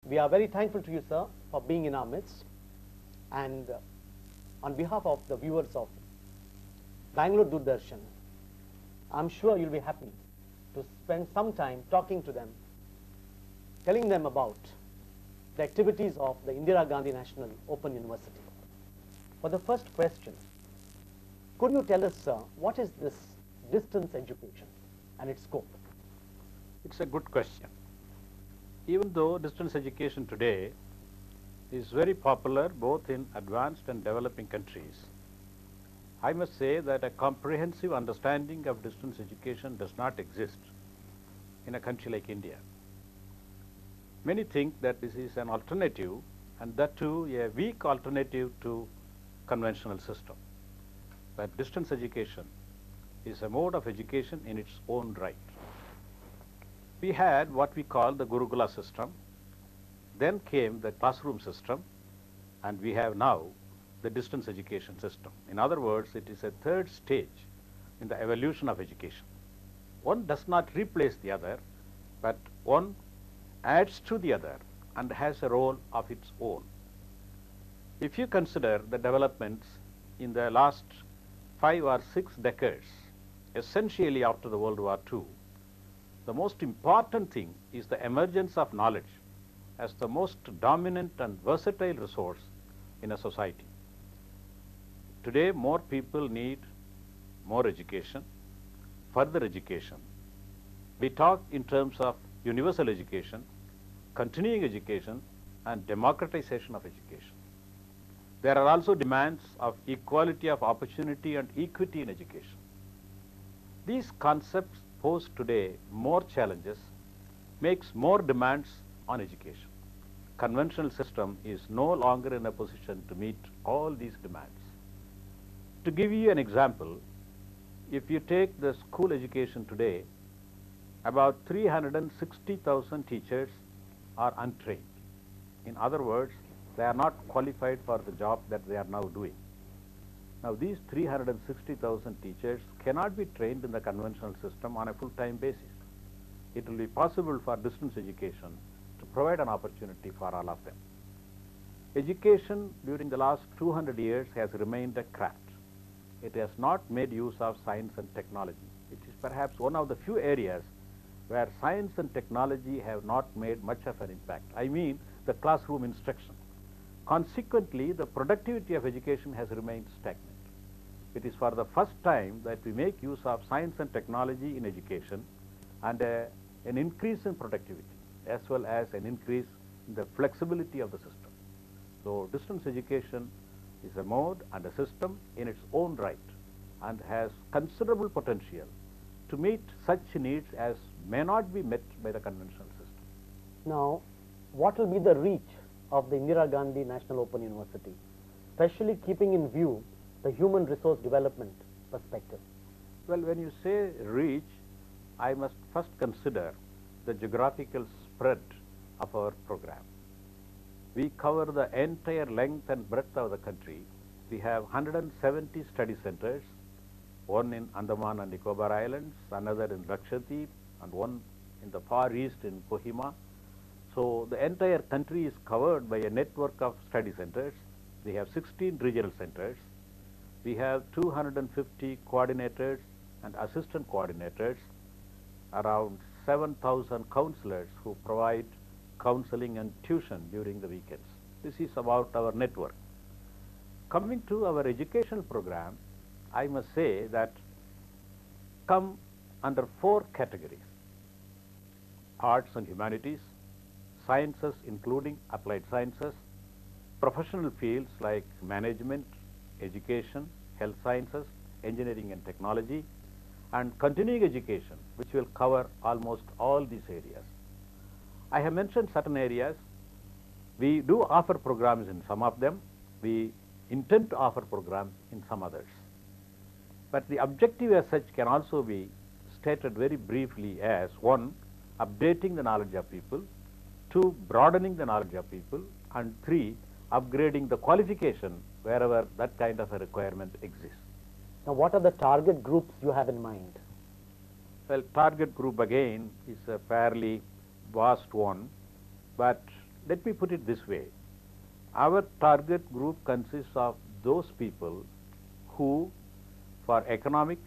We are very thankful to you, sir, for being in our midst. And on behalf of the viewers of Bangalore Doordarshan, I'm sure you'll be happy to spend some time talking to them, telling them about the activities of the Indira Gandhi National Open University. For the first question, could you tell us, sir, what is this distance education and its scope? It's a good question. Even though distance education today is very popular both in advanced and developing countries, I must say that a comprehensive understanding of distance education does not exist in a country like India. Many think that this is an alternative, and that too a weak alternative to conventional system. But distance education is a mode of education in its own right. We had what we call the Gurukula system, then came the classroom system, and we have now the distance education system. In other words, it is a third stage in the evolution of education. One does not replace the other, but one adds to the other and has a role of its own. If you consider the developments in the last 5 or 6 decades, essentially after the World War II, the most important thing is the emergence of knowledge as the most dominant and versatile resource in a society. Today, more people need more education, further education. We talk in terms of universal education, continuing education, and democratization of education. There are also demands of equality of opportunity and equity in education. These concepts pose today more challenges, makes more demands on education. Conventional system is no longer in a position to meet all these demands. To give you an example, if you take the school education today, about 360,000 teachers are untrained. In other words, they are not qualified for the job that they are now doing. Now, these 360,000 teachers cannot be trained in the conventional system on a full-time basis. It will be possible for distance education to provide an opportunity for all of them. Education during the last 200 years has remained a craft. It has not made use of science and technology. It is perhaps one of the few areas where science and technology have not made much of an impact. I mean the classroom instruction. Consequently, the productivity of education has remained stagnant. It is for the first time that we make use of science and technology in education, and an increase in productivity as well as an increase in the flexibility of the system. So, distance education is a mode and a system in its own right and has considerable potential to meet such needs as may not be met by the conventional system. Now, what will be the reach of the Indira Gandhi National Open University, especially keeping in view the human resource development perspective? Well, when you say reach, I must first consider the geographical spread of our program. We cover the entire length and breadth of the country. We have 170 study centers, one in Andaman and Nicobar Islands, another in Lakshadweep, and one in the far east in Kohima. So, the entire country is covered by a network of study centers. We have 16 regional centers. We have 250 coordinators and assistant coordinators, around 7,000 counselors who provide counseling and tuition during the weekends. This is about our network. Coming to our educational program, I must say that come under 4 categories: arts and humanities, sciences including applied sciences, professional fields like management, education, health sciences, engineering and technology, and continuing education, which will cover almost all these areas. I have mentioned certain areas. We do offer programs in some of them. We intend to offer programs in some others. But the objective as such can also be stated very briefly as: 1, updating the knowledge of people; 2, broadening the knowledge of people; and 3, upgrading the qualification wherever that kind of a requirement exists. Now, what are the target groups you have in mind? Well, target group again is a fairly vast one, but let me put it this way. Our target group consists of those people who, for economic,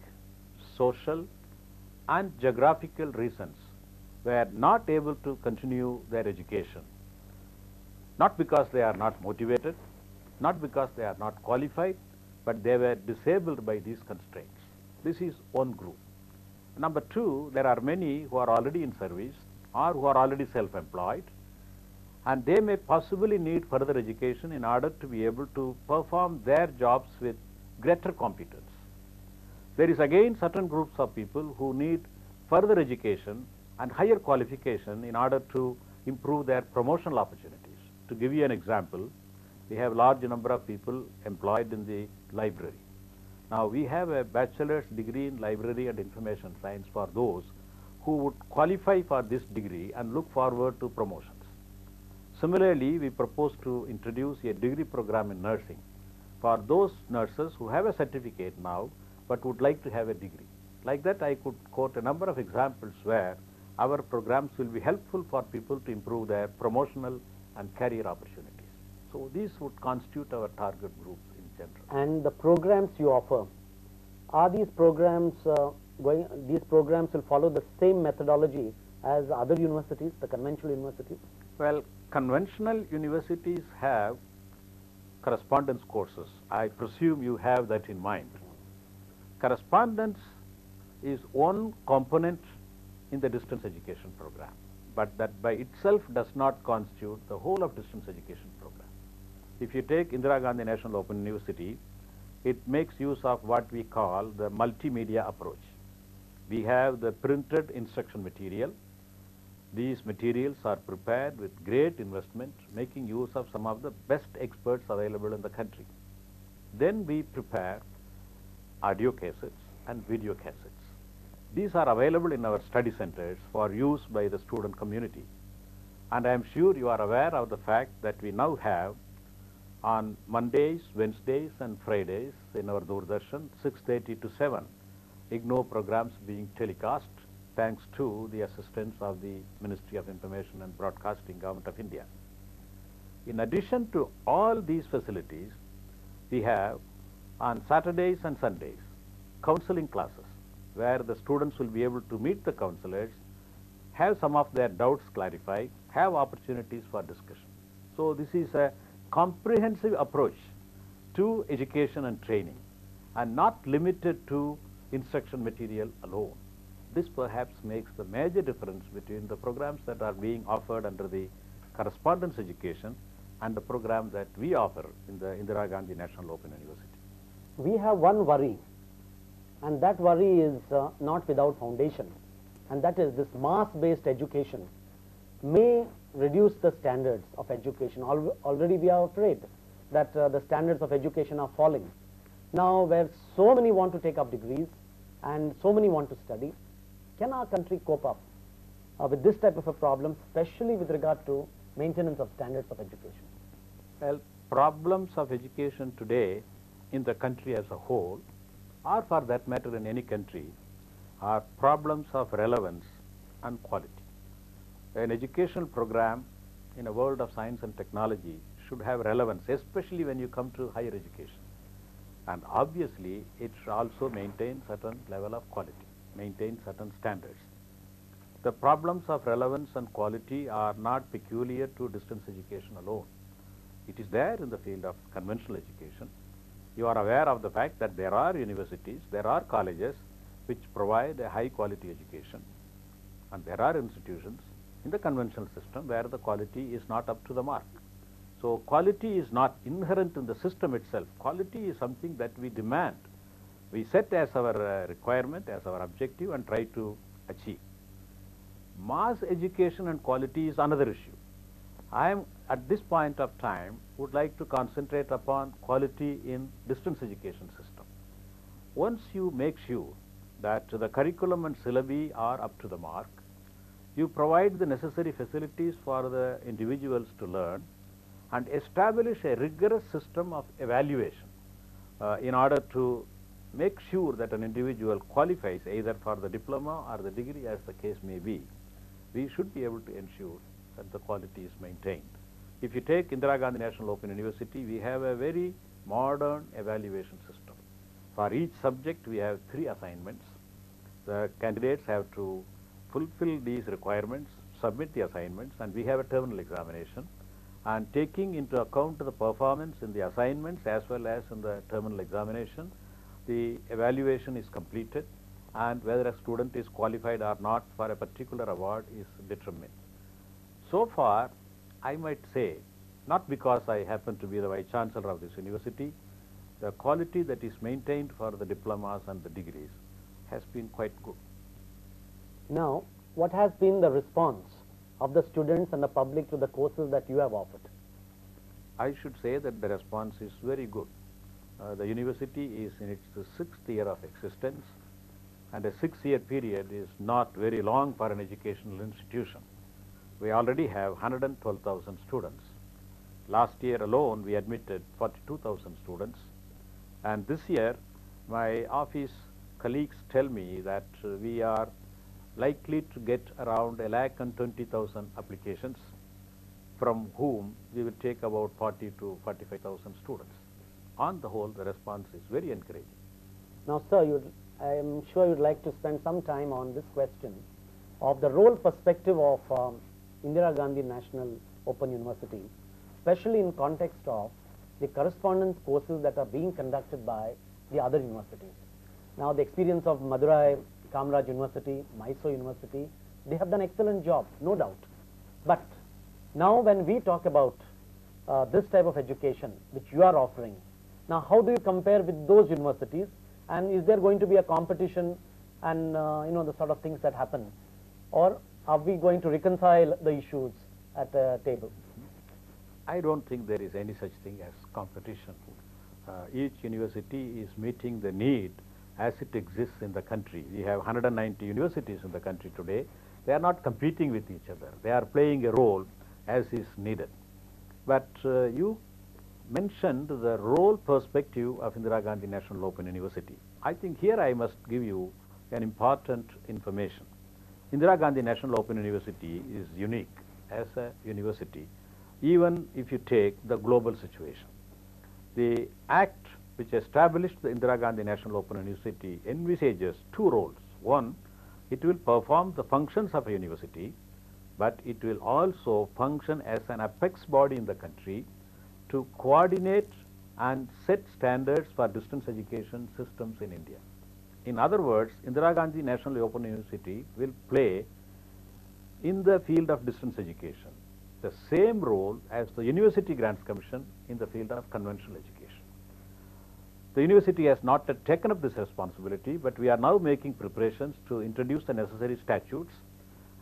social, and geographical reasons, were not able to continue their education. Not because they are not motivated, not because they are not qualified, but they were disabled by these constraints. This is one group. Number two, there are many who are already in service or who are already self-employed, and they may possibly need further education in order to be able to perform their jobs with greater competence. There is again certain groups of people who need further education and higher qualification in order to improve their promotional opportunities. To give you an example, we have large number of people employed in the library. Now we have a bachelor's degree in library and information science for those who would qualify for this degree and look forward to promotions. Similarly, we propose to introduce a degree program in nursing for those nurses who have a certificate now but would like to have a degree. Like that, I could quote a number of examples where our programs will be helpful for people to improve their promotional and career opportunities. So these would constitute our target groups in general. And the programs you offer, are these programs these programs will follow the same methodology as other universities, the conventional universities? Well, conventional universities have correspondence courses. I presume you have that in mind. Correspondence is one component in the distance education program, but that by itself does not constitute the whole of distance education program. If you take Indira Gandhi National Open University, it makes use of what we call the multimedia approach. We have the printed instruction material. These materials are prepared with great investment, making use of some of the best experts available in the country. Then we prepare audio cassettes and video cassettes. These are available in our study centers for use by the student community. And I am sure you are aware of the fact that we now have on Mondays, Wednesdays and Fridays in our Doordarshan 6:30 to 7 IGNOU programs being telecast thanks to the assistance of the Ministry of Information and Broadcasting, Government of India. In addition to all these facilities, we have on Saturdays and Sundays counseling classes where the students will be able to meet the counselors, have some of their doubts clarified, have opportunities for discussion. So this is a comprehensive approach to education and training and not limited to instruction material alone. This perhaps makes the major difference between the programs that are being offered under the correspondence education and the program that we offer in the Indira Gandhi National Open University. We have one worry, and that worry is not without foundation, and that is this mass-based education may reduce the standards of education. Already we are afraid that the standards of education are falling. Now, where so many want to take up degrees and so many want to study, can our country cope up with this type of a problem, especially with regard to maintenance of standards of education? Well, problems of education today in the country as a whole, or for that matter in any country, are problems of relevance and quality. An educational program in a world of science and technology should have relevance, especially when you come to higher education. And obviously, it should also maintain certain level of quality, maintain certain standards. The problems of relevance and quality are not peculiar to distance education alone. It is there in the field of conventional education. You are aware of the fact that there are universities, there are colleges which provide a high quality education, and there are institutions in the conventional system where the quality is not up to the mark. So quality is not inherent in the system itself. Quality is something that we demand. We set as our requirement, as our objective, and try to achieve. Mass education and quality is another issue. I am at this point of time would like to concentrate upon quality in distance education system. Once you make sure that the curriculum and syllabi are up to the mark, you provide the necessary facilities for the individuals to learn and establish a rigorous system of evaluation in order to make sure that an individual qualifies either for the diploma or the degree as the case may be, we should be able to ensure that the quality is maintained. If you take Indira Gandhi National Open University, we have a very modern evaluation system. For each subject, we have 3 assignments. The candidates have to fulfill these requirements, submit the assignments, and we have a terminal examination. And taking into account the performance in the assignments as well as in the terminal examination, the evaluation is completed, and whether a student is qualified or not for a particular award is determined. So far, I might say, not because I happen to be the Vice Chancellor of this university, the quality that is maintained for the diplomas and the degrees has been quite good. Now, what has been the response of the students and the public to the courses that you have offered? I should say that the response is very good. The university is in its 6th year of existence, and a 6-year period is not very long for an educational institution. We already have 112,000 students. Last year alone, we admitted 42,000 students, and this year, my office colleagues tell me that we are likely to get around 120,000 applications, from whom we will take about 40 to 45,000 students. On the whole, the response is very encouraging. Now, sir, I am sure you'd like to spend some time on this question of the role perspective of Indira Gandhi National Open University, especially in context of the correspondence courses that are being conducted by the other universities. Now, the experience of Madurai, Kamaraj University, Mysore University, they have done excellent job, no doubt. But now when we talk about this type of education which you are offering, now how do you compare with those universities, and is there going to be a competition and the sort of things that happen, or are we going to reconcile the issues at a table? I don't think there is any such thing as competition. Each university is meeting the need as it exists in the country. We have 190 universities in the country today. They are not competing with each other. They are playing a role as is needed. But you mentioned the role perspective of Indira Gandhi National Open University. I think here I must give you an important information. Indira Gandhi National Open University is unique as a university, even if you take the global situation. The act which established the Indira Gandhi National Open University envisages 2 roles. One, it will perform the functions of a university, but it will also function as an apex body in the country to coordinate and set standards for distance education systems in India. In other words, Indira Gandhi National Open University will play in the field of distance education the same role as the University Grants Commission in the field of conventional education. The university has not yet taken up this responsibility, but we are now making preparations to introduce the necessary statutes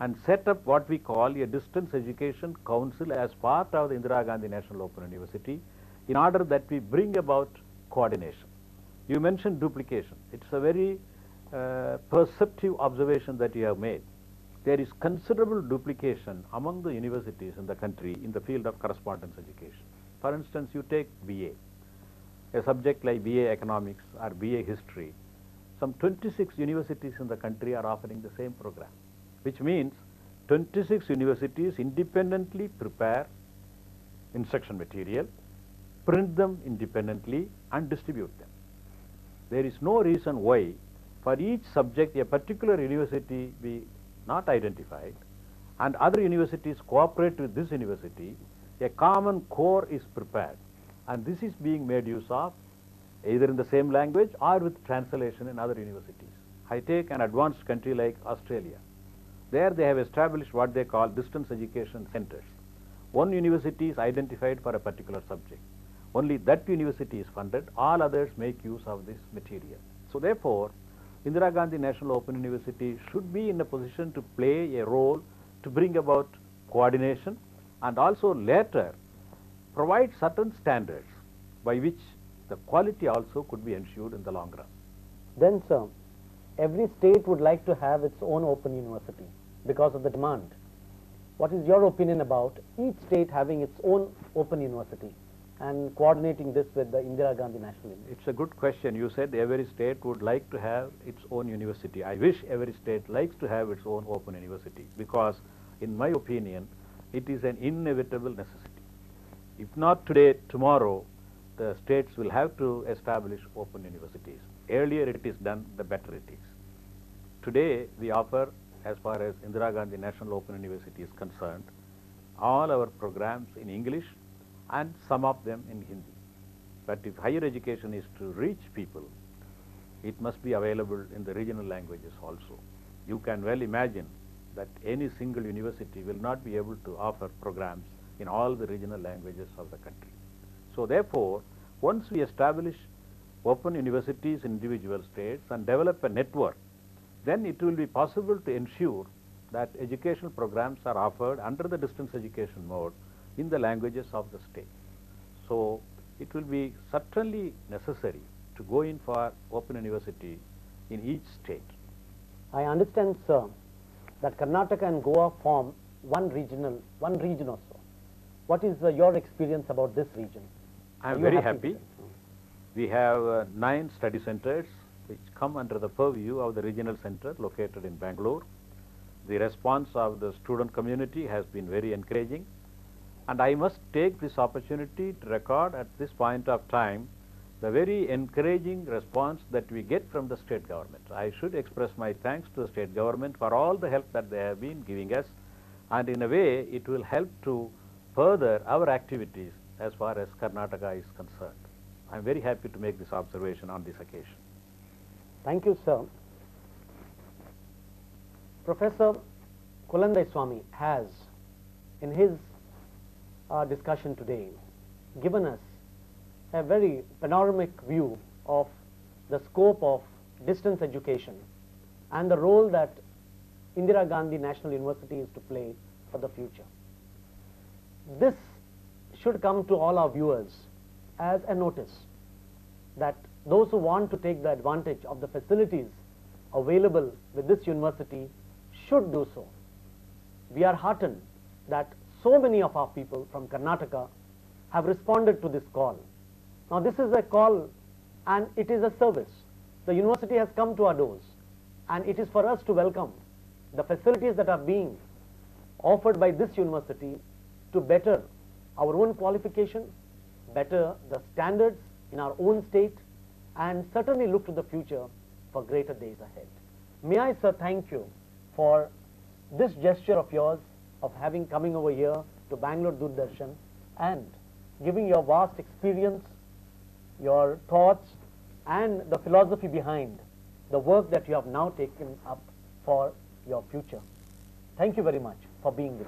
and set up what we call a Distance Education Council as part of the Indira Gandhi National Open University, in order that we bring about coordination. You mentioned duplication. It's a very perceptive observation that you have made. There is considerable duplication among the universities in the country in the field of correspondence education. For instance, you take BA. A subject like BA Economics or BA History, some 26 universities in the country are offering the same program, which means 26 universities independently prepare instruction material, print them independently, and distribute them. There is no reason why for each subject a particular university be not identified and other universities cooperate with this university. A common core is prepared, and this is being made use of either in the same language or with translation in other universities. I take an advanced country like Australia. There they have established what they call distance education centers. One university is identified for a particular subject. Only that university is funded. All others make use of this material. So therefore, Indira Gandhi National Open University should be in a position to play a role to bring about coordination and also later provide certain standards by which the quality also could be ensured in the long run. Then, sir, every state would like to have its own open university because of the demand. What is your opinion about each state having its own open university and coordinating this with the Indira Gandhi National University? It's a good question. You said every state would like to have its own university. I wish every state likes to have its own open university, because in my opinion, it is an inevitable necessity. If not today, tomorrow, the states will have to establish open universities. Earlier it is done, the better it is. Today, we offer, as far as Indira Gandhi National Open University is concerned, all our programs in English and some of them in Hindi. But if higher education is to reach people, it must be available in the regional languages also. You can well imagine that any single university will not be able to offer programs in all the regional languages of the country. So therefore, once we establish open universities in individual states and develop a network, then it will be possible to ensure that educational programs are offered under the distance education mode in the languages of the state. So it will be certainly necessary to go in for open university in each state. I understand, sir, that Karnataka and Goa form one region or so. What is your experience about this region? I am very happy. We have 9 study centers which come under the purview of the regional center located in Bangalore. The response of the student community has been very encouraging, and I must take this opportunity to record at this point of time the very encouraging response that we get from the state government. I should express my thanks to the state government for all the help that they have been giving us, and in a way it will help to further our activities as far as Karnataka is concerned. I am very happy to make this observation on this occasion. Thank you, sir. Professor Kulandai Swami has, in his discussion today, given us a very panoramic view of the scope of distance education and the role that Indira Gandhi National University is to play for the future. This should come to all our viewers as a notice that those who want to take the advantage of the facilities available with this university should do so. We are heartened that so many of our people from Karnataka have responded to this call. Now this is a call and it is a service. The university has come to our doors, and it is for us to welcome the facilities that are being offered by this university to better our own qualification, better the standards in our own state, and certainly look to the future for greater days ahead. May I, sir, thank you for this gesture of yours of coming over here to Bangalore Doordarshan and giving your vast experience, your thoughts, and the philosophy behind the work that you have now taken up for your future. Thank you very much for being with us.